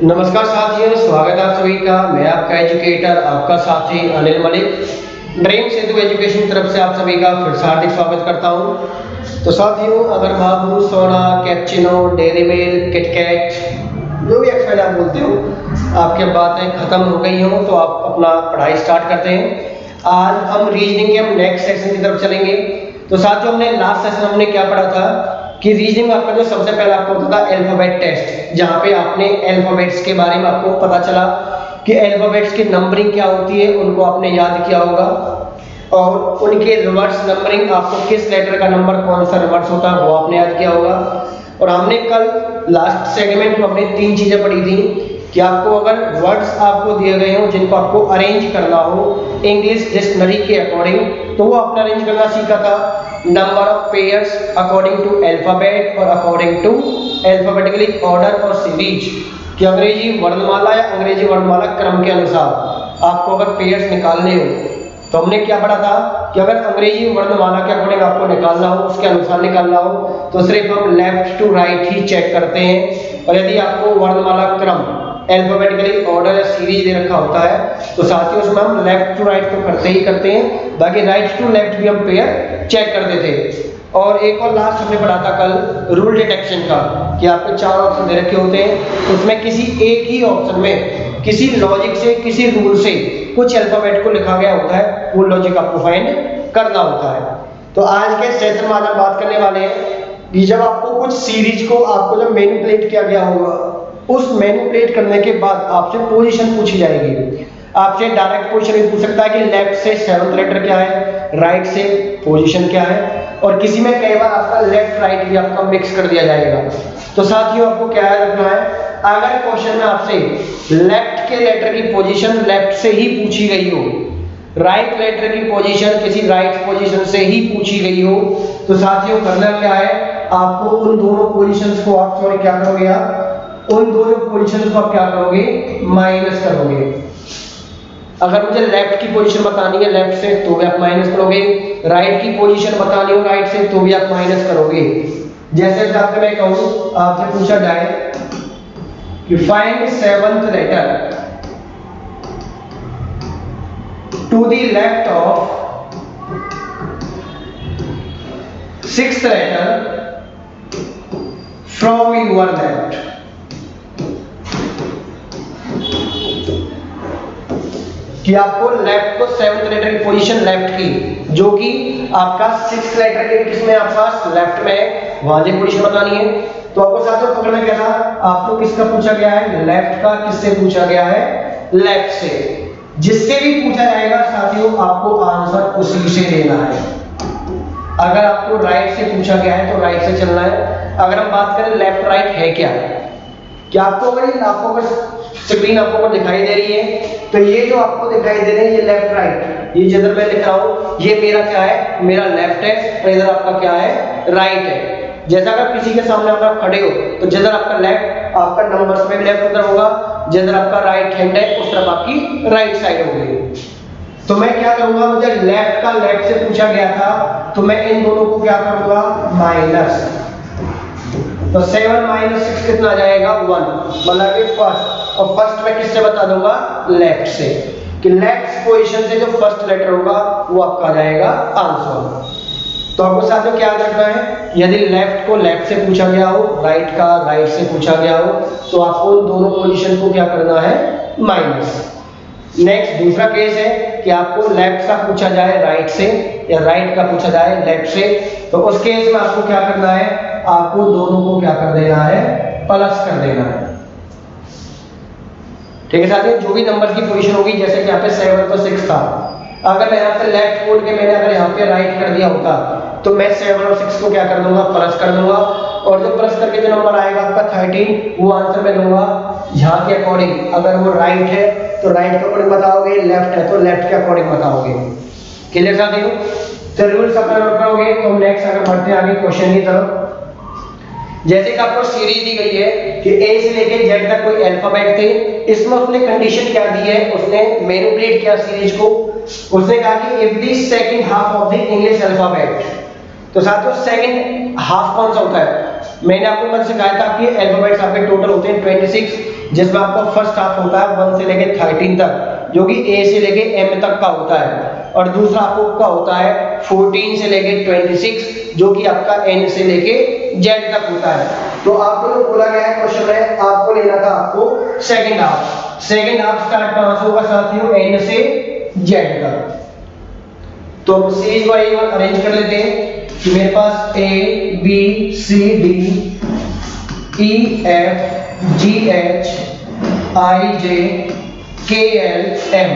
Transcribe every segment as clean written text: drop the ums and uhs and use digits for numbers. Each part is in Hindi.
नमस्कार साथियों, स्वागत है आप सभी का। मैं आपका एजुकेटर, आपका साथी अनिल मलिक। ड्रीम सेतु एजुकेशन की तरफ से आप सभी का फिर से हार्दिक स्वागत करता हूं। तो साथियों, अगर बाबू, सोना, कैप्चिनो, डेयरी मिल्क, किटकैट, जो भी एक्सपेक्ट आप बोलते हो, आपके बातें खत्म हो गई हो तो आप अपना पढ़ाई स्टार्ट करते हैं। आज हम रीजनिंग के नेक्स्ट सेक्शन की तरफ चलेंगे। तो साथियों, हमने लास्ट सेशन हमने क्या पढ़ा था कि रीजनिंग आपका जो सबसे पहला आपको होता था अल्फाबेट टेस्ट, जहां पे आपने अल्फाबेट्स के बारे में आपको पता चला कि अल्फाबेट्स की नंबरिंग क्या होती है, उनको आपने याद किया होगा, और उनके रिवर्स नंबरिंग, आपको किस लेटर का नंबर कौन सा रिवर्स होता है वो आपने याद किया होगा। और हमने कल लास्ट सेगमेंट में हमने तीन चीजें पढ़ी थी कि आपको अगर वर्ड्स आपको दिए गए हो जिनको आपको अरेंज करना हो इंग्लिश डिक्शनरी के अकॉर्डिंग, तो वो आपने अरेंज करना सीखा था। Number of pairs according to alphabet और अकॉर्डिंग टू अल्फाबेटिकली ऑर्डर और सीरीज, कि अंग्रेजी वर्णमाला या अंग्रेजी वर्णमाला क्रम के अनुसार आपको अगर पेयर्स निकालने हो तो हमने क्या पढ़ा था कि अगर अंग्रेजी वर्णमाला के अकॉर्डिंग आपको निकालना हो, उसके अनुसार निकालना हो, तो सिर्फ हम लेफ्ट टू राइट ही चेक करते हैं। और यदि आपको वर्णमाला क्रम अल्फाबेटिकली ऑर्डर या सीरीज दे रखा होता है तो साथियों उसमें हम लेफ्ट टू राइट तो करते ही करते हैं, बाकी राइट टू लेफ्ट भी हम पेयर चेक करते थे। और एक और लास्ट हमने पढ़ा था कल रूल डिटेक्शन का, कि आपको चार ऑप्शन दे रखे होते हैं, उसमें किसी एक ही ऑप्शन में किसी लॉजिक से, किसी रूल से कुछ अल्फाबेट को लिखा गया होता है, वो लॉजिक आपको फाइंड करना होता है। तो आज के सेशन में आज हम बात करने वाले हैं कि जब आपको कुछ सीरीज को आपको जब मैनिपुलेट किया गया होगा, उस मैनिपुलेट करने के बाद आपसे पोजीशन पूछी जाएगी। आपसे डायरेक्ट क्वेश्चन भी पूछ सकता है कि लेफ्ट से सेवंथ लेटर क्या है, राइट से पोजीशन क्या है, और किसी में कई बार आपका लेफ्ट राइट भी आपका मिक्स कर दिया जाएगा। तो साथियों, आपको क्या याद रखना है, अगर क्वेश्चन में आपसे लेफ्ट के लेटर की पोजीशन लेफ्ट से ही पूछी गई हो, राइट लेटर की पोजीशन किसी राइट पोजीशन से ही पूछी गई हो, तो साथियों करना क्या है, आपको उन दोनों पोजीशंस को आप क्या करोगे, आप उन दोनों पोजीशंस को आप क्या करोगे, माइनस करोगे। अगर मुझे लेफ्ट की पोजीशन बतानी है लेफ्ट से तो भी आप माइनस करोगे, राइट की पोजीशन बतानी हो राइट से तो भी आप माइनस करोगे। जैसे आपसे मैं कहूं, आपसे पूछा जाए कि find seventh letter to the left of sixth letter from your left, कि आपको लेफ्ट को सेवंथ लेटर की पोजीशन लेफ्ट की, जो कि आपका सिक्स्थ लेटर के किसमें आपका लेफ्ट में है, वहां से पोजीशन बतानी है। तो आपको साथियों पकड़ना क्या था, आपको किसका पूछा गया है, लेफ्ट का। किससे पूछा गया है, लेफ्ट से। जिससे भी पूछा जाएगा साथियों आपको आंसर उसी से देना है। अगर आपको राइट से पूछा गया है तो राइट से चलना है। अगर हम बात करें लेफ्ट राइट है क्या आपको अगर स्क्रीन आपको दिखाई दे रही है, तो ये जो आपको दिखाई दे रहे हैं ये लेफ्ट राइट, ये जिधर मैं लिख रहा हूं ये मेरा क्या है, मेरा लेफ्ट है, और इधर आपका क्या है, राइट है। जैसा अगर किसी के सामने आप खड़े हो तो जिधर आपका लेफ्ट, आपका नंबर्स में भी लेफ्ट उधर होगा, जिधर आपका राइट हैंड है उस तरफ आपकी राइट साइड होगी। तो मैं क्या करूंगा, मुझे लेफ्ट का लेफ्ट से पूछा गया था तो मैं इन दोनों को क्या करूंगा, माइनस। तो 7 - 6 कितना आ जाएगा, 1, मतलब कि फर्स्ट, और फर्स्ट में किससे बता दूंगा, लेफ्ट से, कि लेफ्ट पोजीशन से जो फर्स्ट लेटर होगा वो आपका आ जाएगा आंसर। तो आपको साथियों क्या याद रखना है, यदि लेफ्ट को लेफ्ट से पूछा गया हो, राइट का राइट से पूछा गया हो, तो आपको उन दोनों पोजीशन को क्या करना है, माइनस। नेक्स्ट दूसरा केस है कि आपको लेफ्ट का पूछा जाए राइट से, या राइट का पूछा जाए लेफ्ट से, तो उस केस में आपको क्या करना है, आपको दोनों को क्या कर देना है, प्लस कर देना है। ठीक है साथियों, जो भी नंबर की पोजीशन होगी, जैसे कि यहाँ पे 7 और 6 था, अगर मैं यहाँ पे लेफ्ट बोल के मैंने अगर यहाँ पे राइट कर दिया होता तो मैं 7 और 6 को क्या कर दूंगा, प्लस कर दूंगा, और जो प्लस करके जो नंबर आएगा आपका 13, वो आंसर में दूंगा यहाँ के अकॉर्डिंग। अगर वो राइट है तो राइट के अकॉर्डिंग बताओगे, लेफ्ट है तो लेफ्ट के अकॉर्डिंग बताओगे। क्लियर साथियों, तो रूल्स अपना नोट करोगे। तो नेक्स्ट अगर बढ़ते हैं आगे क्वेश्चन की तरफ, जैसे कि आपको सीरीज दी गई है कि ए से लेके जेड तक कोई अल्फाबेट थे, इसमें उसने कंडीशन क्या दी है, उसने मैनिपुलेट किया सीरीज को। उसने कहा कि if the second half of the English alphabet, तो साथियों सेकंड हाफ कौन सा होता है, मैंने आपको कल सिखाया था कि अल्फाबेट्स आपके टोटल होते हैं 26, जिसमें आपको फर्स्ट हाफ होता है 1 से लेके 13 तक, जो कि ए से लेके एम तक का होता है, और दूसरा आपको का होता है 14 से लेके 26, जो कि आपका एन से लेके जेड तक होता है। तो आपको जो बोला गया है क्वेश्चन में, आपको लेना था आपको second half. Second half start कहां से होगा साथियों? एन से जेड तक। तो हम सीरीज वाइज अरेंज कर लेते हैं कि मेरे पास A B C D E F G H I J K L M.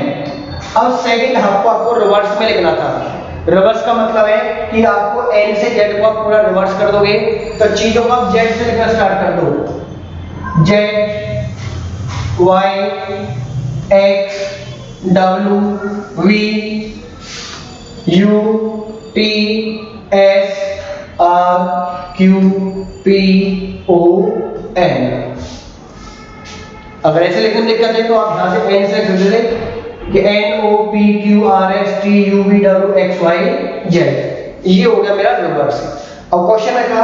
अब सेकंड हाफ को आपको रिवर्स में लिखना था। रिवर्स का मतलब है कि आपको एन से जेड को आप पूरा रिवर्स कर दोगे, तो चीजों को आप जेड से लिखना स्टार्ट कर दो। Z Y X W V U T S R Q P O N. अगर ऐसे लिखने में दिक्कत है तो आप यहां से एन से लिख दें कि N O P Q R S T U V W X Y Z. ये हो गया मेरा रिवर्स। अब क्वेश्चन में था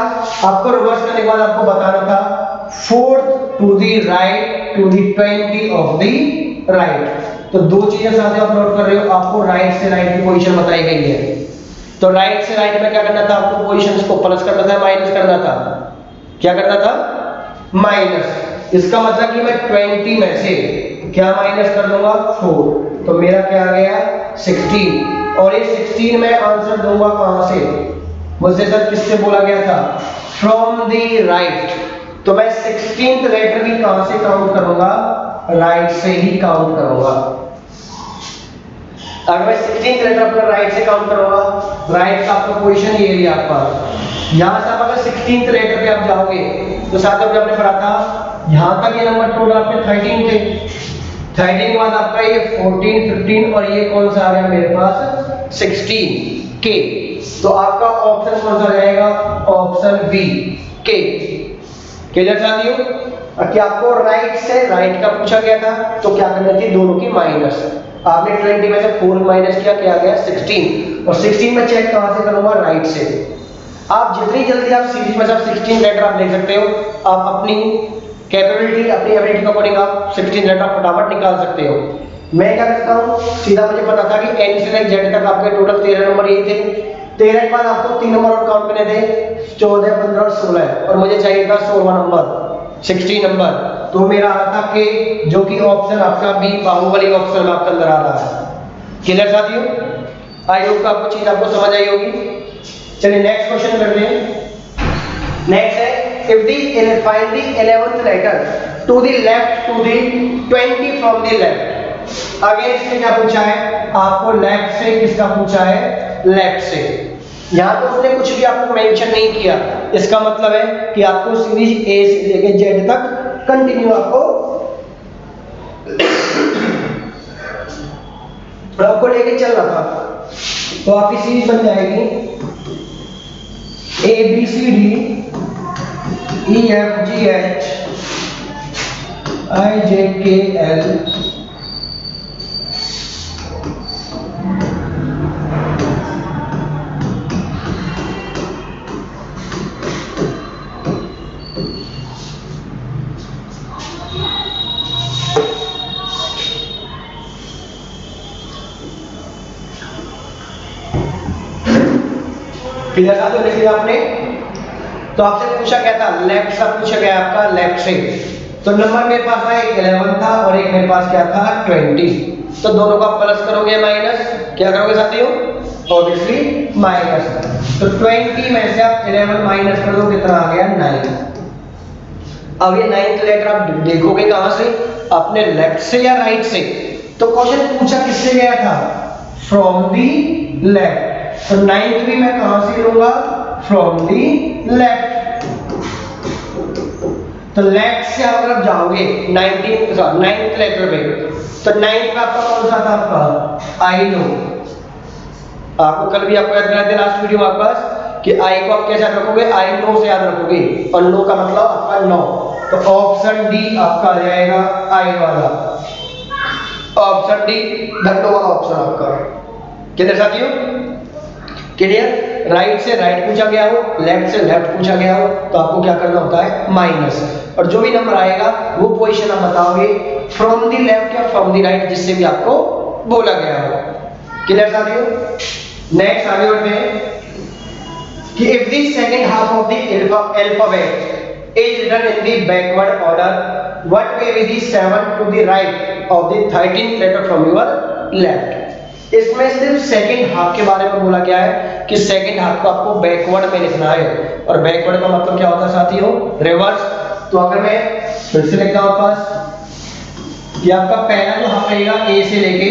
आपको रिवर्स करने के बाद आपको बताना था 4th to the right to the 20 of the right. तो दो चीजें साथ में आप नोट कर रहे हो, आपको राइट से राइट की पोजीशन बताई गई है। तो राइट से राइट में क्या करना था? आपको पोजीशंस को प्लस करना था, माइनस करना था। क्या करना था? माइनस। इसका मतलब कि मैं 20 में से क्या माइनस कर दूंगा? 4। तो मेरा क्या आ गया? 16। और ये 16 में आंसर दूंगा कहां से? मुझसे सर किससे बोला गया था? From the right. तो मैं 16th लेटर भी कहां से काउंट करूंगा? राइट से ही काउंट करूंगा। अगर मैं 16th लेटर अपना राइट से काउंट करूंगा, राइट का आपका पोजीशन ये लिया आपका। यहां से आप अगर 16th लेटर पे आप जाओगे तो साथ में आपने पढ़ा था यहां तक ये नंबर टोटल आपके 13 थे। 13 के बाद आपका ये 14 15 और ये कौन सा आ गया मेरे पास? 16 के। तो आपका ऑप्शन कौन सा रहेगा? ऑप्शन बी के। क्लियर साथियों? कि आपको राइट से राइट का पूछा गया था तो क्या करनी थी? दोनों की माइनस। आपने 20 में से 4 माइनस किया, क्या आ गया? 16। और 16 में चेक कहां से करूंगा? राइट से। आप जितनी जल्दी आप सीरीज में सब 16 लेटर आप ले सकते हो, आप अपनी कैपेबिलिटी अपनी एबिलिटी के अकॉर्डिंग आप 16 लेटर फटाफट निकाल सकते हो। मैं क्या करता हूं, सीधा मुझे पता था कि एन से जेड तक आपके टोटल 13 नंबर यही थे। 13 के बाद आपको 3 नंबर और काउंट करने थे, 14 15 और 16, और मुझे चाहिए था 16वां नंबर 16 नंबर। तो मेरा आ रहा था के, जो कि ऑप्शन आपका बी बाहुबली ऑप्शन में आपके अंदर आ रहा है। क्लियर साथियों? आई होप आपको चीज आपको समझ आई होगी। चलिए नेक्स्ट क्वेश्चन करते हैं। नेक्स्ट है if the find the 11th letter to the left to the 20 from the left। Again इसमें क्या पूछा है? आपको लेफ्ट से किसका पूछा है? लेफ्ट से। यहां तो उसने कुछ भी आपको मेंशन नहीं किया, इसका मतलब है कि आपको सीरीज ए से लेके जेड तक कंटिन्यू आपको लेके चलना था। तो आपकी सीरीज बन जाएगी A B C D E F G H I J K L clear था? तो लिख लिया आपने। तो आपसे पूछा क्या था? लेफ्ट से पूछा गया आपका लेफ्ट से। तो नंबर मेरे पास था एक 11 था और एक मेरे पास क्या था? 20। तो दोनों का प्लस करोगे माइनस, क्या करोगे साथियों? Obviously minus. तो 20 में से आप 11 माइनस कर दो, कितना आ गया? 9। अब ये 9th लेटर आप देखोगे कहां से? अपने लेफ्ट से या राइट से? तो क्वेश्चन पूछा किससे गया था? From the left. तो 9th भी मैं कहां से लूंगा? From the left. तो लेफ्ट से अगर आप जाओगे 9th लेटर पे, तो 9th का आपका कौन सा था? आपका आई नो। आपको कल भी आपको याद कराया था लास्ट वीडियो में आपके पास कि आई को आप कैसे याद रखोगे? आई नो से याद रखोगे, और नो का मतलब आपका नो। तो ऑप्शन डी आपका आ जाएगा आई वाला। ऑप्शन डी धन्नो वाला ऑप्शन आपका। कितने साथियों? क्लियर? राइट से राइट पूछा गया हो, लेफ्ट से लेफ्ट पूछा गया हो, तो आपको क्या करना होता है, माइनस, और जो भी नंबर आएगा वो पोजीशन आप बताओगे फ्रॉम द लेफ्ट या फ्रॉम द राइट, जिससे भी आपको बोला गया हो। क्लियर साथियों? नेक्स्ट आगे बढ़ते हैं कि if the second half of the alphabet is written in the backward order, what way be the 7 to the right of the 13th letter from your left. इसमें सिर्फ सेकंड हाफ के बारे में बोला गया है कि सेकंड हाफ को आपको बैकवर्ड में लिखना है, और बैकवर्ड का मतलब क्या होता है साथियों, रिवर्स। तो अगर मैं फिर से लिखता हूं पास कि आपका पहला जो हाफ रहेगा ए से लेके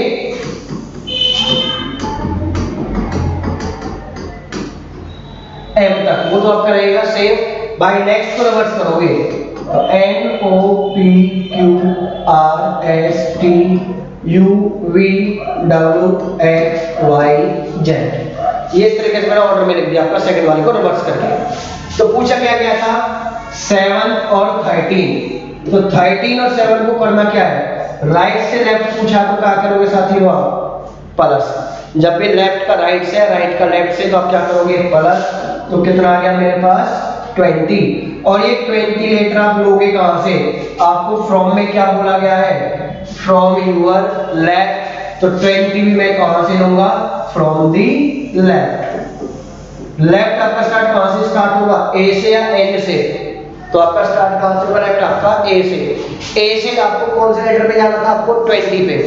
एम तक, वो तो आपका रहेगा सेम, बाय नेक्स्ट को रिवर्स करोगे, N O P Q R S T U V W X Y Z, ये इस तरीके से मैंने ऑर्डर में लिख दिया आपका सेकंड वाले को रिवर्स करके। तो पूछा क्या था 7 और 13, तो 13 और 7 को करना क्या है, राइट से लेफ्ट पूछा तो क्या करोगे साथियों आप, प्लस। जब भी लेफ्ट का राइट से, राइट का लेफ्ट से, तो आप क्या करोगे, प्लस। तो कितना आ गया मेरे पास 20, और ये 20 लेटर आप लोगे कहां से, आपको फ्रॉम में क्या बोला गया है, फ्रॉम यूर लेफ्ट, तो 20 भी मैं कहां से लूंगा, फ्रॉम दी लेफ्ट। लेफ्ट आपका स्टार्ट कहां से स्टार्ट होगा, ए से या एन से, तो आपका स्टार्ट कहां से होगा, लेफ्ट आपका ए से। ए से आपको कौन से लेटर पे जाना था, आपको 20 पे,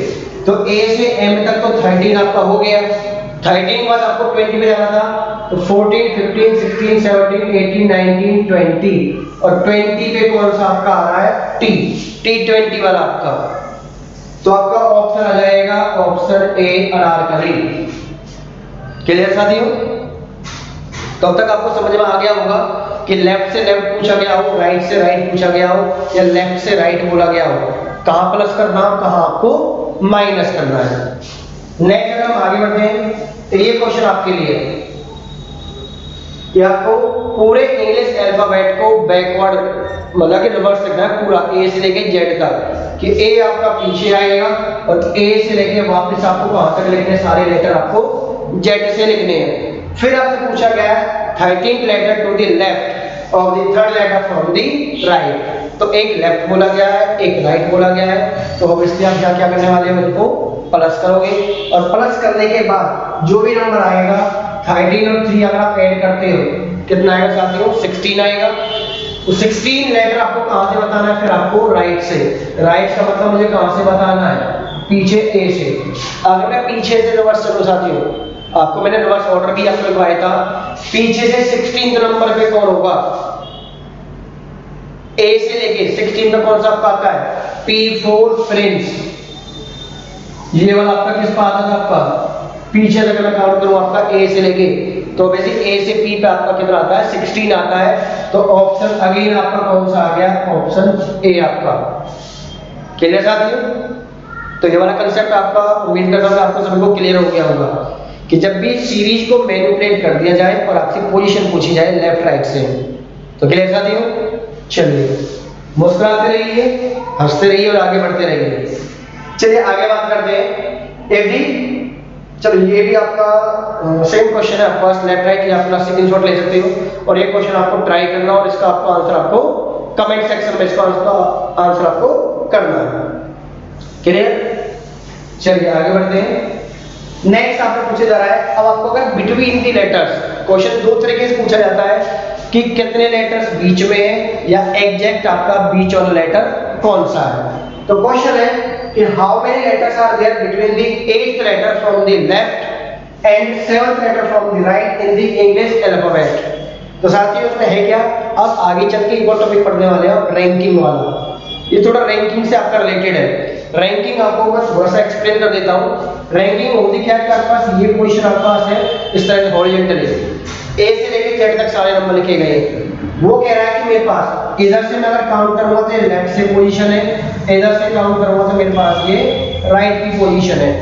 तो ए से एम तक तो 13 आपका हो गया, 13 बाद आपको 20 पे जाना था, तो 14 15 16 17 18 19 20, और 20 पे कौन सा आपका आ रहा है, टी, T20 वाला आपका, तो आपका ऑप्शन आ जाएगा ऑप्शन ए अनारकली। क्लियर साथियों? तो अब तक आपको समझ में आ गया होगा कि लेफ्ट से लेफ्ट पूछा गया हो, राइट से राइट पूछा गया हो, या लेफ्ट से राइट बोला गया हो, कहां प्लस करना है, कहां आपको माइनस करना है। नेक्स्ट अगर हम आगे बढ़ते हैं तो ये क्वेश्चन आपके लिए है कि आपको पूरे इंग्लिश अल्फाबेट को बैकवर्ड मतलब कि रिवर्स लिखना है पूरा, ए से लेके जेड तक, कि ए आपका पीछे आएगा और ए से लेके वापस आपको कहां तक लिखने, सारे लेटर आपको जेड से लिखने हैं। फिर आपसे पूछा गया है 13th letter to the left of the third letter from the right, तो एक लेफ्ट बोला गया है, एक राइट बोला गया है, तो ऑब्वियसली आप क्या करने वाले हो, इसको प्लस करोगे, और प्लस करने के बाद जो भी नंबर आएगा 13 और 3 अगर आप ऐड करते हो कितना आएगा साथियों, 16 आएगा। तो 16 लेटर आपको कहां से बताना है, फिर आपको राइट से, राइट का मतलब मुझे कहां से बताना है, पीछे ए से। अगर मैं पीछे से रिवर्स चलूं साथियों, आपको मैंने रिवर्स ऑर्डर भी आपको लिखवाया था, पीछे से 16 नंबर पे कौन होगा, ए से लेके 16 में कौन सा आपका आता है, P4 फ्रेंड्स, ये वाला आपका किस पास आता है, आपका पीछे से मैं काउंट करूं आपका ए से लेके, तो बेसिक ए से पी पे आपका कितना आता है, 16 आता है, तो ऑप्शन अगेन आपका कौन सा आ गया, ऑप्शन ए आपका। क्लियर साथियों? तो ये वाला कांसेप्ट आपका उम्मीद करता हूं आपको सभी को क्लियर हो गया होगा कि जब भी सीरीज को मैनिपुलेट कर दिया जाए और आपसे पोजीशन पूछी जाए लेफ्ट राइट से, तो क्लियर साथियों? चलिए मुस्कुराते रहिए, हंसते रहिए और आगे बढ़ते रहिए। चलिए आगे बात करते हैं एवरी, चलो ये भी आपका सेम क्वेश्चन है आपके पास, लेफ्ट राइट या अपना स्क्रीनशॉट ले सकते हो, और ये क्वेश्चन आपको ट्राई करना और इसका आपको आंसर आपको कमेंट सेक्शन में इसका आंसर आपको करना है। क्लियर? चलिए आगे बढ़ते हैं। नेक्स्ट आपको पूछा जा रहा है, अब आपको अगर बिटवीन द लेटर्स, क्वेश्चन दो तरीके से पूछा जाता है कि कितने लेटर्स बीच में है या एग्जैक्ट आपका बीच वाला लेटर कौन सा है। तो क्वेश्चन है कि how many letters are there between the 8th letter from the left and 7th letter from the right in the English alphabet. तो साथियों इसमें है क्या, अब आगे चल के एक और टॉपिक पढ़ने वाले हैं रैंकिंग वाला, ये थोड़ा रैंकिंग से आपका रिलेटेड है। रैंकिंग आपको मैं थोड़ा सा एक्सप्लेन कर देता हूं। रैंकिंग होती क्या है, आपके पास ये पोजीशन आपके पास है इस तरह से हॉरिजॉन्टली, ए से लेके जेड तक सारे नंबर लिखे गए। वो कह रहा है कि मेरे पास इधर से मैं अगर काउंट करूंगा तो ये लेफ्ट से पोजीशन है, इधर से काउंट करूंगा तो मेरे पास ये राइट की पोजीशन है।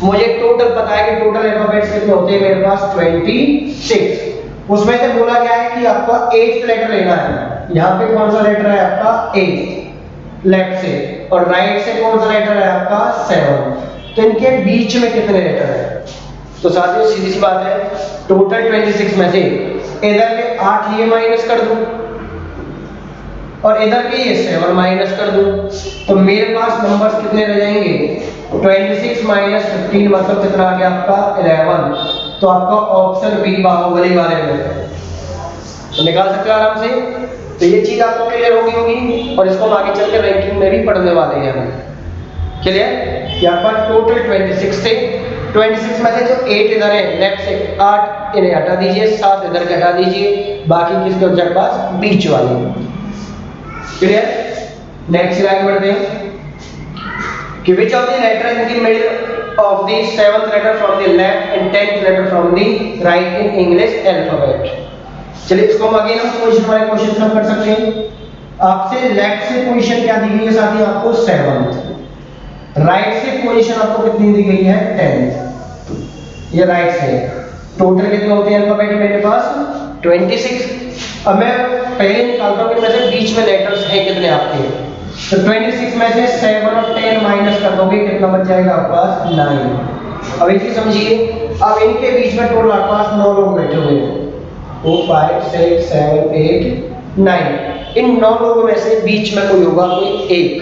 मुझे टोटल पता है कि टोटल अल्फाबेट्स कितने होते हैं मेरे पास 26। उसमें से बोला गया है कि आपका 8th लेटर लेना है। यहाँ पे कौन सा लेटर है आपका 8 लेफ्ट से, और राइट से कौन सा लेटर है आपका 7। तो इनके बीच में कितने लेटर है, तो साथियों सीधी सी बात है, टोटल 26 में से इधर के 8 ये माइनस कर दूं और इधर के ये 7 माइनस कर दूं, तो मेरे पास नंबर्स कितने रह जाएंगे? 26 माइनस 15 मतलब कितना आ गया आपका? 11। तो आपका ऑप्शन बी बाहुबली वाले में तो निकाल सकते हो आराम से। तो ये चीज आपको क्लियर होगी और इसको हम आगे चल के रैंकिंग में भी पढ़ने वाले हैं हम। क्लियर? यहाँ पर टोटल 26 थे, 26 में से जो 8 इधर है लेफ्ट से 8 इन्हें हटा दीजिए, 7 इधर के हटा दीजिए, बाकी किसके हो जाए पास? बीच वाले। क्लियर? नेक्स्ट आगे बढ़ते हैं कि which of the letter in the middle of the 7th letter from the left and 10th letter from the right in English alphabet. चलिए इसको हम अगेन हम पोजीशन वाले क्वेश्चन हम कर सकते हैं। आपसे लेफ्ट से पोजीशन क्या दी गई है साथियों? आपको 7th। राइट से पोजीशन आपको कितनी दी गई है? 10th। ये राइट से टोटल कितने होते हैं अल्फाबेट मेरे पास? 26। अब मैं पहले निकालता हूं कि में से बीच में लेटर्स हैं कितने आपके। तो 26 में से 7 और 10 माइनस कर दोगे, कितना बच जाएगा आपके पास? 9। अब इसे समझिए, अब इनके बीच में टोटल आपके पास 9 लोग बैठे हुए हैं। 2 5 6 7 8 9। इन 9 लोगों में से बीच में कोई होगा, कोई एक।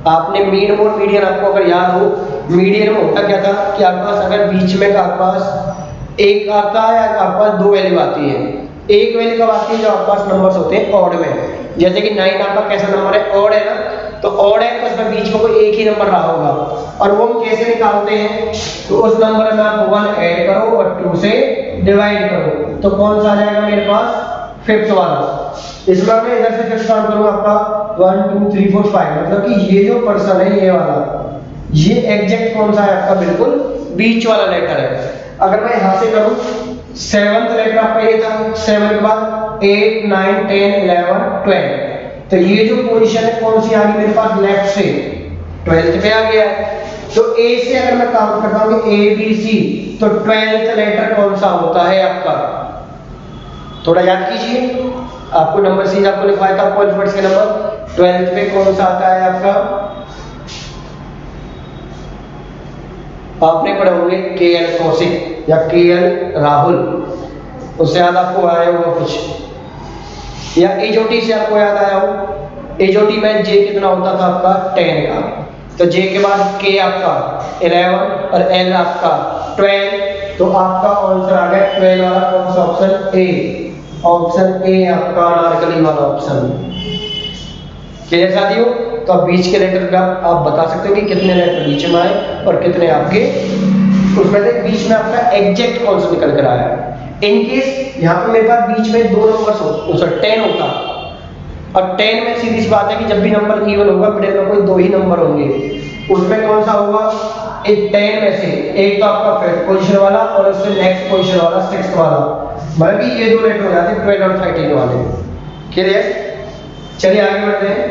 आपने मीन और मीडियन आपको अगर याद हो, मीडियन में होता क्या था कि आपके पास अगर बीच में का आपके पास एक आता है या आपके पास 2 वैल्यू आती है। एक वैल्यू कब आती है? जो आपके पास नंबर्स होते हैं ऑड में। जैसे कि 9 आपका कैसा नंबर है? ऑड है ना, तो ऑड है तो उसमें बीच में कोई एक ही नंबर रहा होगा। और वो हम कैसे निकालते हैं? तो उस नंबर में आप 1 ऐड करो और 2 से डिवाइड करो, तो कौन सा आ जाएगा मेरे पास? 5th वाला। इस बार मैं इधर से फिर स्टार्ट करूंगा आपका 1 2 3 4 5, मतलब कि ये जो पर्सन है ये वाला, ये एग्जैक्ट कौन सा है आपका? बिल्कुल बीच वाला लेटर है। अगर मैं यहां से करूं 7th लेटर आपका ये था, 7 के बाद 8 9 10 11 12, तो ये जो पोजीशन है कौन सी आ गई मेरे पास? लेफ्ट से 12th पे आ गया है। तो ए से अगर मैं काउंट करता हूं कि ए बी सी, तो 12th लेटर कौन सा होता है आपका? थोड़ा याद कीजिए, आपको नंबर सीरीज आपको लिखवाया था अल्फाबेट्स के नंबर। 12th पे कौन सा आता है आपका? आपने पढ़े होंगे KL कौशिक या KL राहुल, उससे याद आपको आया होगा कुछ, या एजोटी से आपको याद आया हो। एजोटी में जे कितना होता था आपका? 10 का, तो जे के बाद के आपका 11 और एल आपका 12, तो आपका आंसर आ गया 12 वाला। कौन सा? Option A. ऑप्शन ए आपका अनारकली वाला ऑप्शन। क्लियर साथियों? तो आप बीच के लेटर का आप बता सकते हो कि कितने लेटर बीच में आए और कितने आपके उसमें से बीच में आपका एग्जैक्ट कौन सा निकल कर आया। इन केस यहाँ पे मेरे पास बीच में 2 नंबर्स हो, सॉरी 10 होता, और 10 में सीधी सी बात है कि जब भी नंबर इवन होगा मिडिल में कोई 2 ही नंबर होंगे, उसमें कौन सा होगा? एक 10 में से एक तो आपका 5th पोजीशन वाला और उससे नेक्स्ट पोजीशन वाला 6th वाला, मतलब कि ये 2 लेटर हो जाते हैं 12 और 13 वाले। क्लियर? चलिए आगे बढ़ते हैं।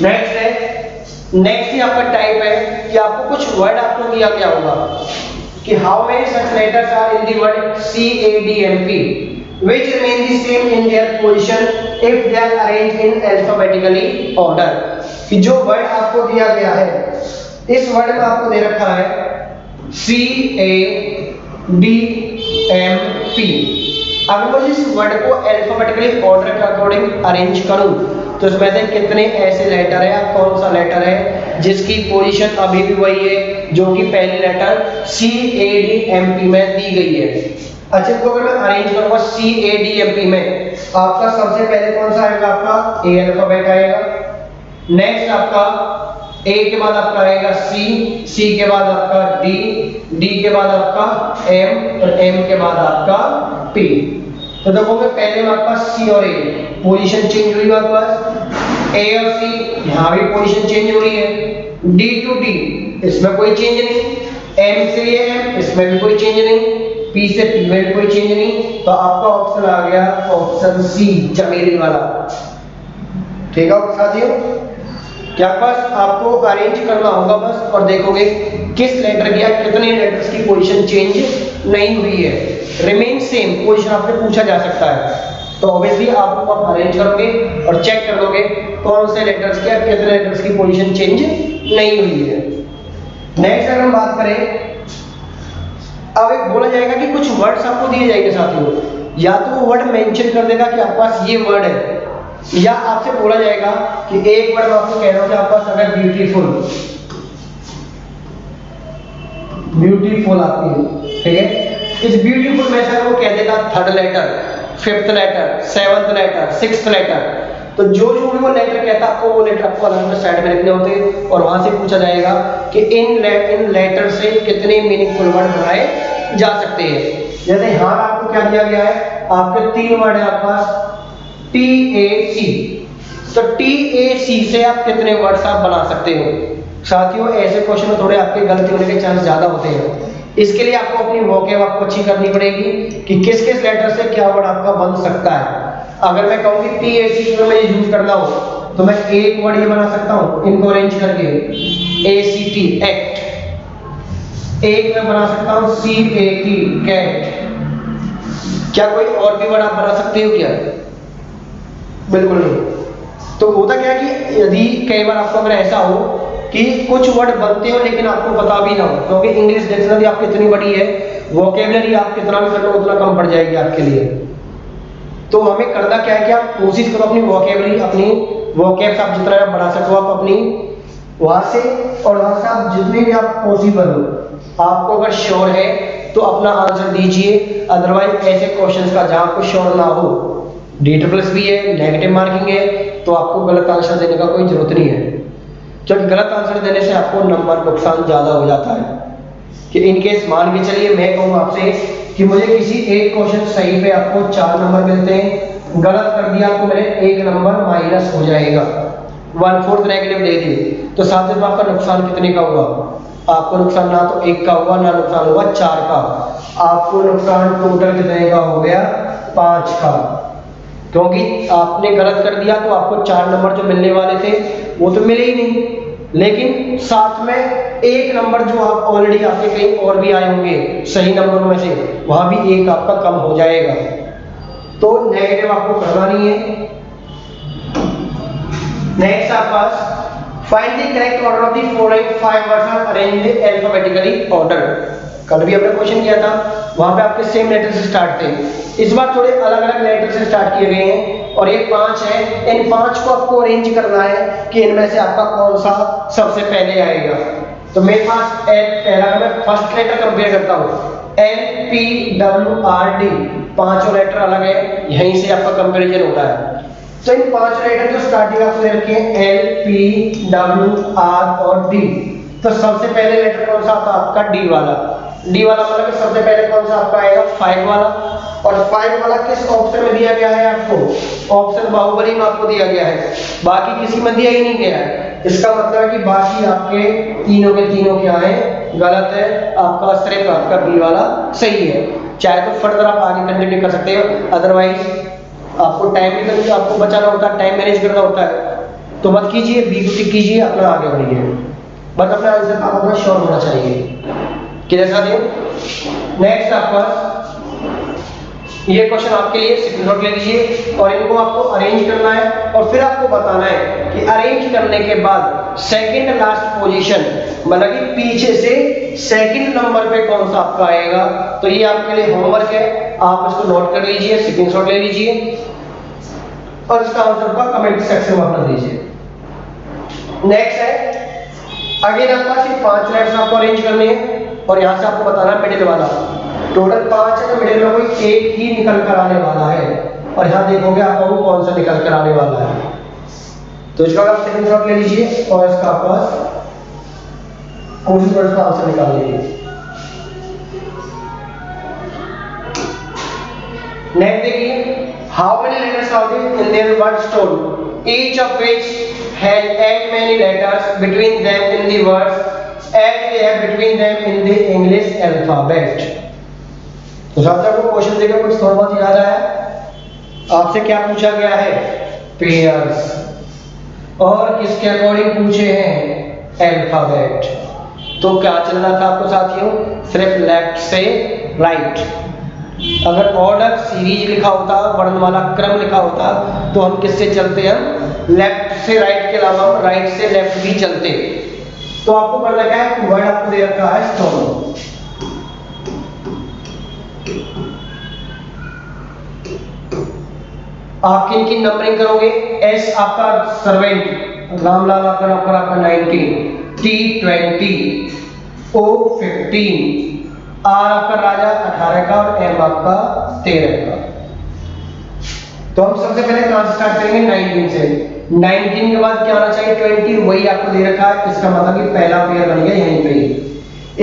नेक्स्ट है, नेक्स्ट ही आपका टाइप है कि आपको कुछ वर्ड आपको दिया गया होगा कि how many such letters are in the word CADMP which remain the same in their position if they are arranged in alphabetically order। कि जो वर्ड आपको दिया गया है, इस वर्ड में आपको दे रखा है CADMP। अगर मुझे इस वर्ड को अल्फाबेटिकली ऑर्डर के अकॉर्डिंग अरेंज करूं, तो इसमें से कितने ऐसे लेटर है या कौन सा लेटर है जिसकी पोजीशन अभी भी वही है जो कि पहले लेटर CADMP में दी गई है। अच्छा, इसको अगर मैं अरेंज करूंगा CADMP में, आपका सबसे पहले कौन सा आएगा? आपका A अल्फाबेट आएगा, नेक्स्ट आपका A के बाद आपका आएगा C के बाद आपका D के बाद आपका M और M के बाद आपका P। तो देखोगे पहले में आपका C और A पोजीशन चेंज हुई, आपके पास A और C यहाँ भी पोजीशन चेंज हो रही है, D to D इसमें कोई चेंज नहीं, M से ये M इसमें भी कोई चेंज नहीं, P से P में भी कोई चेंज नहीं, तो आपका ऑप्शन आ गया ऑप्शन C चमेली वाला। ठीक है साथियों, क्या बस आपको अरेंज करना होगा बस, और देखोगे किस लेटर की या कितने लेटर्स की पोजीशन चेंज नहीं हुई है, रिमेन सेम पोजीशन आपसे पूछा जा सकता है। तो ऑब्वियसली आप अरेंज करोगे और चेक कर लोगे कौन से लेटर्स की या कितने लेटर्स की पोजीशन चेंज नहीं हुई है। नेक्स्ट अगर हम बात करें अब एक बोला जाएगा कि कुछ वर्ड्स आपको दिए जाएंगे साथियों, या तो वो वर्ड मेंशन कर देगा कि आपके पास ये वर्ड है, या आपसे बोला जाएगा कि एक वर्ड मैं आपको कह रहा हूं कि आपके पास अगर ब्यूटीफुल आती है, ठीक है, इस ब्यूटीफुल में से वो कह देगा third letter, fifth letter, seventh letter, sixth letter, तो जो जो भी वो लेटर कहता है आपको वो लेटर आपको अलग अलग साइड में लिखने होते हैं, और वहां से पूछा जाएगा कि इन लेटर से कितने मीनिंगफुल वर्ड बनाए जा सकते हैं। जैसे यहाँ आपको क्या दिया गया है, आपके 3 वर्ड है आपके पास TAC, तो TAC से आप कितने वर्ड्स आप बना सकते हो। साथियों ऐसे क्वेश्चन में थोड़े आपके गलती होने के चांस ज्यादा होते हैं, इसके लिए आपको अपनी वोकैब आपको अच्छी करनी पड़ेगी कि किस किस लेटर से क्या वर्ड आपका बन सकता है। अगर मैं कहूँ कि TAC में मैं यूज करना हो तो मैं एक वर्ड ये बना सकता हूँ इनको अरेंज करके, ACT एक्ट, एक मैं बना सकता हूँ CAT कैट। क्या कोई और भी वर्ड आप बना सकते हो क्या? बिल्कुल नहीं। तो होता क्या है कि यदि कई बार आपको अगर ऐसा हो कि कुछ वर्ड बनते हो लेकिन आपको पता भी ना हो, क्योंकि इंग्लिश डिक्शनरी आपकी इतनी बड़ी है, वोकैबुलरी आप कितना भी कर लो उतना कम पड़ जाएगी आपके लिए। तो हमें करना क्या है कि आप कोशिश करो अपनी वोकैबुलरी, अपनी वोकैब आप जितना आप बढ़ा सको आप अपनी वहां से, और वहां से आप जितने भी आप पॉसिबल हो, आपको अगर श्योर है तो अपना आंसर दीजिए। अदरवाइज ऐसे क्वेश्चंस का जहां आपको श्योर ना हो, D++ भी है, नेगेटिव मार्किंग है, तो आपको गलत आंसर देने का कोई जरूरत नहीं है, क्योंकि गलत आंसर देने से आपको नंबर नुकसान ज्यादा हो जाता है। कि इनकेस मान के चलिए मैं कहूँ आपसे कि मुझे किसी एक क्वेश्चन सही पे आपको 4 नंबर मिलते हैं, गलत कर दिया तो मेरे 1 नंबर माइनस हो जाएगा, 1/4 नेगेटिव दे दिए, तो साथ में आपका नुकसान कितने का हुआ? आपको नुकसान ना तो 1 का हुआ ना नुकसान हुआ 4 का, आपको नुकसान टोटल कितने का हो गया? 5 का, क्योंकि आपने गलत कर दिया तो आपको 4 नंबर जो मिलने वाले थे वो तो मिले ही नहीं, लेकिन साथ में 1 नंबर जो आप ऑलरेडी आपके कहीं और भी आए होंगे सही नंबरों में से, वहां भी 1 आपका कम हो जाएगा। तो नेगेटिव आपको करना नहीं है। नेक्स्ट आपके पास find the correct order of the following 5 words are arranged alphabetically order. कल भी हमने क्वेश्चन किया था, वहां पे आपके सेम लेटर से स्टार्ट थे, इस बार थोड़े अलग अलग लेटर से स्टार्ट किए गए हैं, और ये 5 है, इन 5 को आपको अरेंज करना है कि इनमें से आपका कौन सा सबसे पहले आएगा। तो मेरे पास एल पहला, मैं फर्स्ट लेटर कंपेयर करता हूँ, LPWRD, पांचों लेटर अलग है, यहीं से आपका कंपैरिजन होता है। तो इन 5 लेटर जो स्टार्टिंग आपको दे रखी है LPWR और D, तो सबसे पहले लेटर कौन सा आता है आपका? D वाला। D वाला मतलब कि सबसे पहले कौन सा आपका आएगा? 5 वाला, और 5 वाला किस ऑप्शन में दिया गया है आपको? ऑप्शन बाहुबली में आपको दिया गया है, बाकी किसी में दिया ही नहीं गया है। इसका मतलब है कि बाकी आपके तीनों के तीनों क्या है? गलत है, आपका सिर्फ आपका B वाला सही है। चाहे तो फर्दर आप आगे कंटिन्यू कर सकते हो, अदरवाइज आपको टाइम भी आपको बचाना होता है, टाइम मैनेज करना होता है, तो मत कीजिए, B को टिक कीजिए, अपना आगे बढ़िए, बस अपना आंसर आप अपना श्योर होना चाहिए। क्लियर साथियों? नेक्स्ट आपका ये क्वेश्चन आपके लिए स्क्रीनशॉट ले लीजिए, और इनको आपको अरेंज करना है, और फिर आपको बताना है कि अरेंज करने के बाद सेकंड लास्ट पोजीशन, मतलब कि पीछे से सेकंड नंबर पे कौन सा आपका आएगा। तो ये आपके लिए होमवर्क है, आप इसको नोट कर लीजिए, स्क्रीनशॉट ले लीजिए, और इसका आंसर का कमेंट सेक्शन में अपना दीजिए। नेक्स्ट है, अगेन आपके पास ये 5 लेटर्स आपको अरेंज करने हैं, और यहां से आपको बताना मिडिल वाला, टोटल 5 है, तो मिडिल में कोई एक ही निकल कर आने वाला है, और यहां देखोगे आपको कौन सा निकल कर आने वाला है। तो इसका आप स्क्रीनशॉट ले लीजिए, और इसका आपका कोशिश करो इसका आंसर निकाल लीजिए। नेक्स्ट देखिए, how many letters are there in there word stone, each of which has as many letters between them in the words as they have between them in the English alphabet। तो साथियों को क्वेश्चन देखकर कुछ थोड़ा बहुत याद आया? आपसे क्या पूछा गया है? पेयर्स, और किसके अकॉर्डिंग पूछे हैं? अल्फाबेट। तो क्या चलना था आपको साथियों? सिर्फ लेफ्ट से राइट। अगर ऑर्डर सीरीज लिखा होता, वर्णमाला क्रम लिखा होता, तो हम किससे चलते? हम लेफ्ट से राइट के अलावा राइट से लेफ्ट भी चलते। तो आपको करना क्या है? वर्ड आपको दे रखा है स्टोन, आप किन किन नंबरिंग करोगे? एस आपका सर्वेंट, रामलाल आपका नौकर आपका 19, टी 20, ओ 15, आर आपका राजा 18 का और एम आपका 13 का। तो हम सबसे पहले कहां स्टार्ट करेंगे? 19 से। 19 के बाद क्या होना चाहिए? 20, वही आपको दे रखा है, इसका मतलब कि पहला पेयर बन गया यहीं पे ही।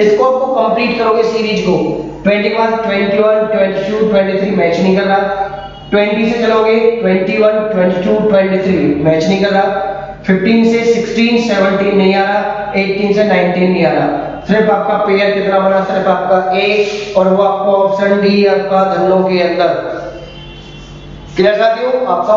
इसको आपको कंप्लीट करोगे सीरीज को। 20 के बाद 21, 22, 23 मैच नहीं कर रहा। 20 से चलोगे 21, 22, 23 मैच नहीं कर रहा। 15 से 16, 17 नहीं आ रहा। 18 से 19 नहीं आ रहा। सिर्फ आपका पेयर कितना बना? सिर्फ आपका ए, और वो आपको ऑप्शन डी आपका धनों के अंदर। क्लियर साथियों? आपका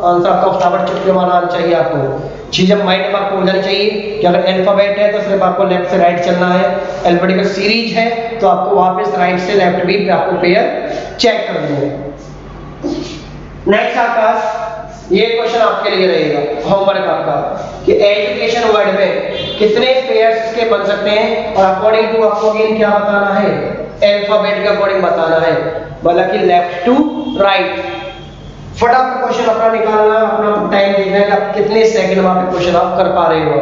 आंसर आपका फटाफट चिपके माना आना चाहिए। आपको चीजें माइंड में आपको हो जानी चाहिए कि अगर अल्फाबेट है तो सिर्फ आपको लेफ्ट से राइट चलना है, अल्फाबेटिकल सीरीज है तो आपको वापस राइट से लेफ्ट भी आपको पेयर चेक कर देना है। नेक्स्ट आपका ये क्वेश्चन आपके लिए रहेगा होमवर्क आपका कि एजुकेशन वर्ड में कितने पेयर्स के बन सकते हैं, और अकॉर्डिंग टू आपको अगेन क्या बताना है? अल्फाबेट के अकॉर्डिंग बताना है, मतलब कि लेफ्ट टू राइट। फटाफट क्वेश्चन अपना निकालना, अपना टाइम देखना है कि आप कितने सेकंड में आप क्वेश्चन आप कर पा रहे हो।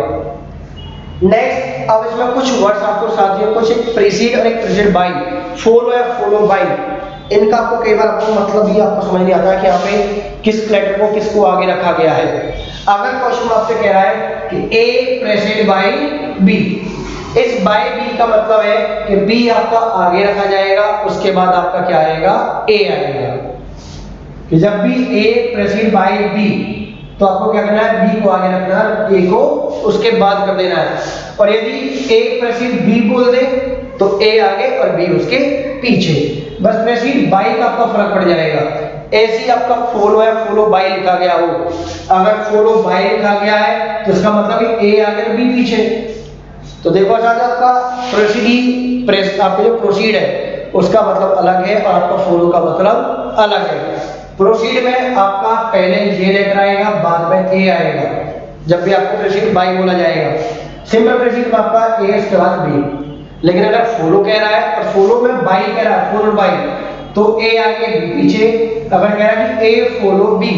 नेक्स्ट, अब इसमें कुछ वर्ड्स आपको साथियों, कुछ एक प्रीसीड और एक प्रीसीड बाय, फॉलो या फॉलो बाय, इनका आपको कई बार आपको मतलब ही आपको समझ नहीं आता कि यहाँ पे किस लेटर को किसको आगे रखा गया है। अगर क्वेश्चन आपसे कह रहा है कि ए प्रेसिड बाय बी, इस बाय बी का मतलब है कि बी आपका आगे रखा जाएगा, उसके बाद आपका क्या आएगा? ए आएगा। कि जब भी ए प्रेसिड बाय बी तो आपको क्या करना है? बी को आगे रखना है, ए को उसके बाद कर देना है। और यदि ए प्रेसिड बी बोल दे तो ए आगे और बी उसके पीछे, बस प्रेसिड बाय का आपका फर्क पड़ जाएगा। ऐसी आपका फॉलो है फॉलो बाय लिखा गया हो, अगर फॉलो बाय लिखा गया है तो इसका मतलब कि ए आगे और बी पीछे। तो देखो साथ आपका प्रेस आपका जो प्रोसीड है उसका मतलब अलग है और आपका फॉलो का मतलब अलग है। प्रोसीड में आपका पहले ये लेटर आएगा, बाद में ए आएगा जब भी आपको प्रोसीड बाय बोला जाएगा। सिंपल प्रोसीड में आपका ए उसके बाद बी। लेकिन अगर फॉलो कह रहा है और फॉलो में बाय कह रहा है, फॉलो बाय, तो ए आगे बी पीछे। अगर कह रहा है कि ए फॉलो बी,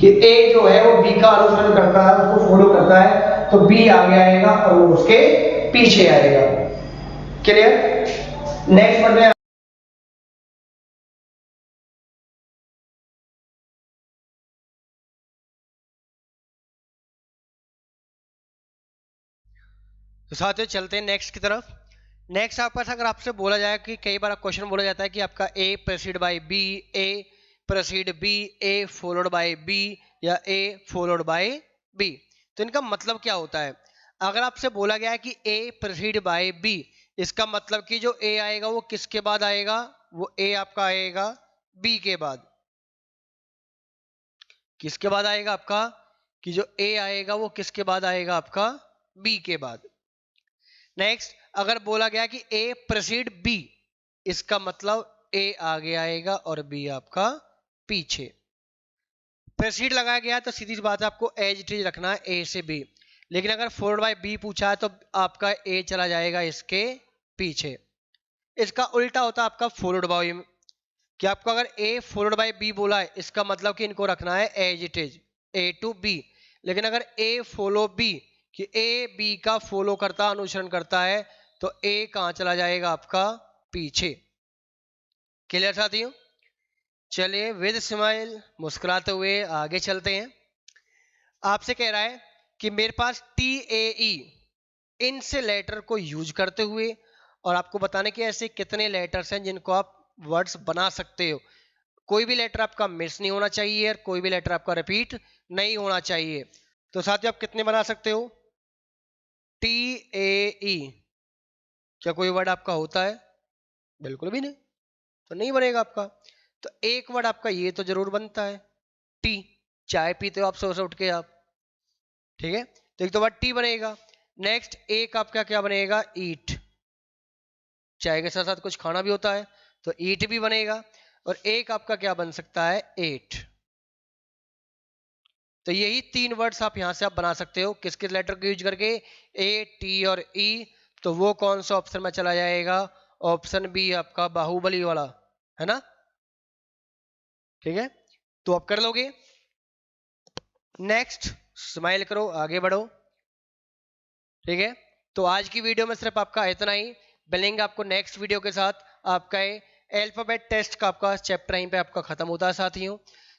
कि ए जो है वो बी का अनुसरण करता है, उसको फॉलो करता है, तो बी आगे आएगा और वो उसके पीछे आएगा। क्लियर? नेक्स्ट पढ़ते हैं। तो साथियों चलते हैं नेक्स्ट की तरफ। नेक्स्ट आपका अगर आपसे बोला जाए कि कई बार क्वेश्चन बोला जाता है कि आपका A preceded by B, A preceded B, A followed by B या ए फॉलोड बाय बी, तो इनका मतलब क्या होता है? अगर आपसे बोला गया है कि ए प्रेसिड बाय बी, इसका मतलब कि जो ए आएगा वो किसके बाद आएगा? वो ए आपका आएगा बी के बाद। किसके बाद आएगा आपका? कि जो ए आएगा वो किसके बाद आएगा? आपका बी के बाद। नेक्स्ट, अगर बोला गया कि ए प्रेसिड बी, इसका मतलब ए आगे आएगा और बी आपका पीछे। प्रेसिड लगाया गया तो सीधी बात है आपको एज इट इज रखना है ए से बी। लेकिन अगर फॉलोड बाय बी पूछा है तो आपका ए चला जाएगा इसके पीछे। इसका उल्टा होता है आपका फॉलोड बाय, कि आपको अगर ए फॉलोड बाय बी बोला है इसका मतलब कि इनको रखना है as it is, A to B. लेकिन अगर ए फॉलो बी, कि ए बी का फॉलो करता अनुसरण करता है, तो ए कहां चला जाएगा? आपका पीछे। क्लियर साथियों? चलिए विद स्माइल मुस्कुराते हुए आगे चलते हैं। आपसे कह रहा है कि मेरे पास टी ए ई इन से लेटर को यूज करते हुए, और आपको बताने के ऐसे कितने लेटर्स हैं जिनको आप वर्ड्स बना सकते हो। कोई भी लेटर आपका मिस नहीं होना चाहिए और कोई भी लेटर आपका रिपीट नहीं होना चाहिए। तो साथियों आप कितने बना सकते हो? टी ए ई, क्या कोई वर्ड आपका होता है? बिल्कुल भी नहीं, तो नहीं बनेगा आपका। तो एक वर्ड आपका ये तो जरूर बनता है, टी। चाय पीते हो आप सुबह से उठ के आप, ठीक है, तो एक तो वर्ड टी बनेगा। नेक्स्ट एक आपका क्या बनेगा? ईट। चाय के साथ साथ कुछ खाना भी होता है तो ईट भी बनेगा। और एक आपका क्या बन सकता है? एट। तो यही तीन वर्ड्स आप यहां से आप बना सकते हो किस किस लेटर को यूज करके? ए, टी और ई। तो वो कौन सा ऑप्शन में चला जाएगा? ऑप्शन बी आपका बाहुबली वाला, है ना? ठीक है, तो आप कर लोगे। नेक्स्ट, स्माइल करो, आगे बढ़ो। ठीक है, तो आज की वीडियो में सिर्फ आपका इतना ही। मिलेंगे आपको नेक्स्ट वीडियो के साथ। आपका अल्फाबेट टेस्ट का आपका चैप्टर यहीं पे आपका खत्म होता है साथियों।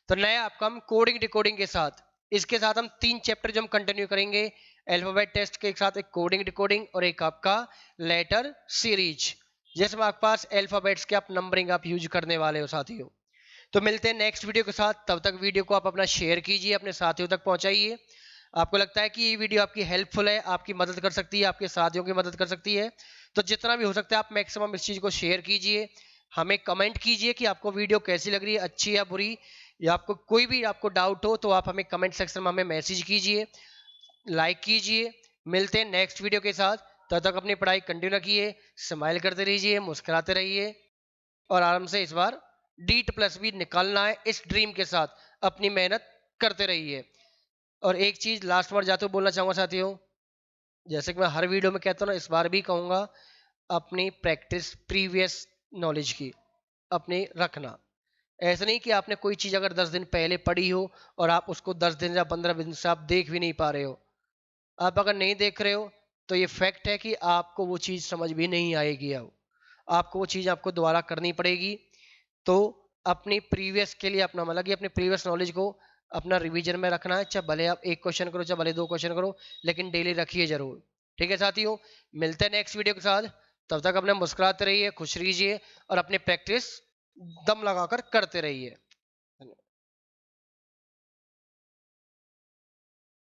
तो नया आपका हम कोडिंग डिकोडिंग के साथ, इसके साथ हम 3 चैप्टर जो हम कंटिन्यू करेंगे अल्फाबेट टेस्ट के साथ, एक कोडिंग डिकोडिंग और एक आपका लेटर सीरीज, जिसमें आपके पास अल्फाबेट्स के आप नंबरिंग आप यूज करने वाले हो साथियों। तो मिलते हैं नेक्स्ट वीडियो के साथ, तब तक वीडियो को आप अपना शेयर कीजिए, अपने साथियों तक पहुंचाइए। आपको लगता है कि ये वीडियो आपकी हेल्पफुल है, आपकी मदद कर सकती है, आपके साथियों की मदद कर सकती है, तो जितना भी हो सकता है आप मैक्सिमम इस चीज़ को शेयर कीजिए। हमें कमेंट कीजिए कि आपको वीडियो कैसी लग रही है, अच्छी या बुरी, या आपको कोई भी आपको डाउट हो तो आप हमें कमेंट सेक्शन में हमें मैसेज कीजिए, लाइक कीजिए। मिलते हैं नेक्स्ट वीडियो के साथ, तब तक अपनी पढ़ाई कंटिन्यू रखिए, स्माइल करते रहिए, मुस्कुराते रहिए, और आराम से इस बार डीट प्लस भी निकालना है, इस ड्रीम के साथ अपनी मेहनत करते रहिए। और एक चीज लास्ट बार जाते हुए बोलना चाहूंगा साथियों, जैसे कि मैं हर वीडियो में कहता हूँ ना, इस बार भी कहूंगा, अपनी प्रैक्टिस प्रीवियस नॉलेज की अपनी रखना। ऐसा नहीं कि आपने कोई चीज अगर 10 दिन पहले पढ़ी हो और आप उसको 10 दिन या 15 दिन से आप देख भी नहीं पा रहे हो, आप अगर नहीं देख रहे हो तो ये फैक्ट है कि आपको वो चीज समझ भी नहीं आएगी। अब आपको वो चीज आपको दोबारा करनी पड़ेगी। तो अपनी प्रीवियस के लिए अपना मतलब कि अपने प्रीवियस नॉलेज को अपना रिवीजन में रखना है, चाहे भले आप 1 क्वेश्चन करो, चाहे भले 2 क्वेश्चन करो, लेकिन डेली रखिए जरूर। ठीक है साथियों, मिलते हैं नेक्स्ट वीडियो के साथ। तब तक अपने मुस्कुराते रहिए, खुश रहिए और अपनी प्रैक्टिस दम लगाकर करते रहिए।